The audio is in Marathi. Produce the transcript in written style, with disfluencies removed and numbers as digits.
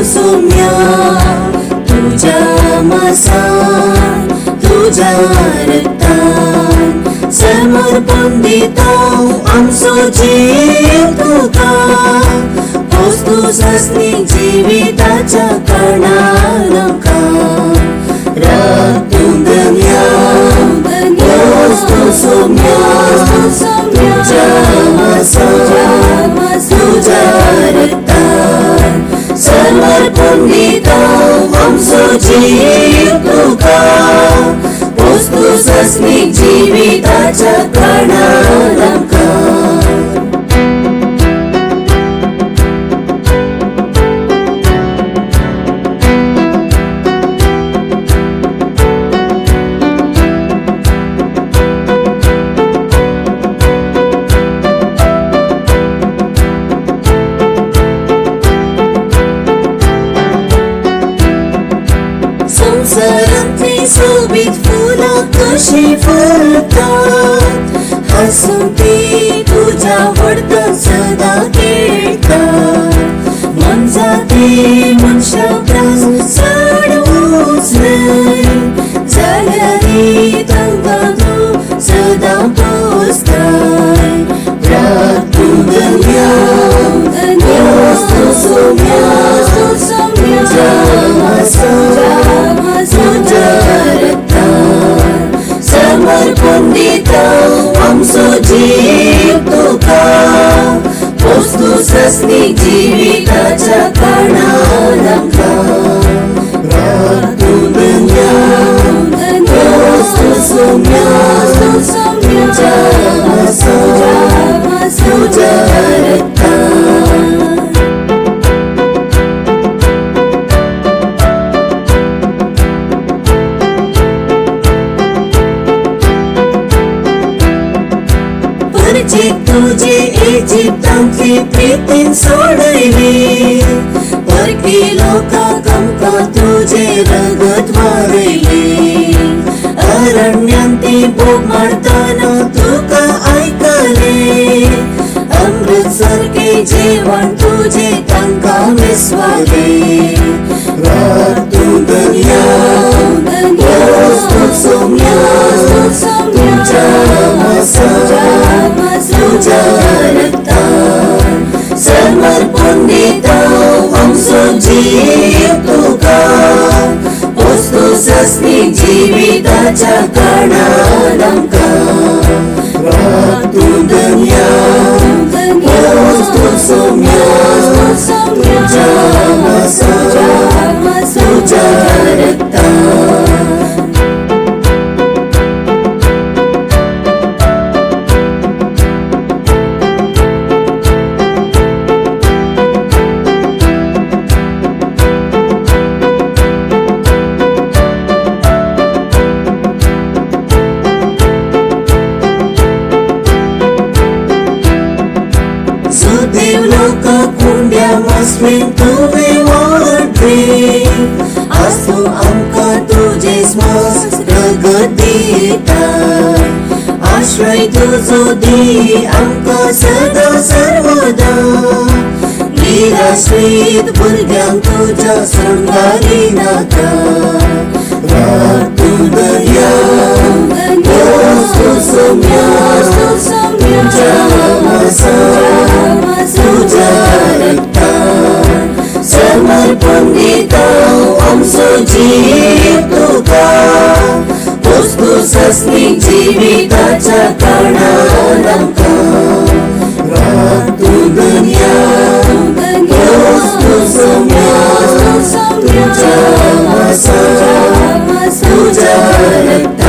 सौम्या तुझ्या मांसान तुझ्या रक्तान समर्पण दिता आमचो जीव तुका पोस्तूस आसली जिविताच्या कारणान आमकां राखून धन्या पोस्तू सौम्या तुझ्या मांसान तुझ्या रक्तान समर्पण दिता आमचो जीव तुका पोस्तूस आसली जिविताच्या कारणान आमकां संसारांतली सोबीत फुलां कशी फुलतात हांसून ती तुझ्या व्हडतात सदां खेळटात मन जाती मनशा त्रास चड उचलय जाल्यारय तांकां तूं सदां पोसताय राखून धन्या पोस्तू सौम्या तुझ्या मांसान तुझ्या रक्तान समर्पण दिता आमचो जीव तुका पोस्तूस आसली जिविताच्या कारणान आमकां राखून धन्या पोस्तू सौम्या तुझ्या मांसान तुझ्या रक्तान परचे तुझे इजिप्तांतली प्रीतीन सोडयली परकी लोकांक आमकां तुझे रगत वारयली अरण्यान ती बोग मारतना तुका आयकले अमृत सारके जेवण तुझे तांकां विस्वाले राखून धन्या पोस्तू सौम्या तुझ्या मांसान तुझ्या रक्तान समर्पण दिता आमचो जीव तुका पोस्तूस आसली जिविताच्या कारणान आमकां राखून धन्या पोस्तू सौम्या तुझ्या मांसान तुझ्या रक्तान देव लोका कुंड्या मासवेन तुवें व्हडली आज तूं आमकां तुजे स्वास रगत दिता आश्रय तुजो दी आमकां सदां सर्वदा निराश्रीत भुरग्यांक तुज्या सोडवारी नाका राखून धन्या पोस्तू सौम्या तुझ्या मांसान तुझ्या रक्तान समर्पण दिता आमचो जीव तुका पोस्तूस आसली जिविताच्या कारणान आमकां राखून धन्या पोस्तू सौम्या तुझ्या मांसान तुझ्या रक्तान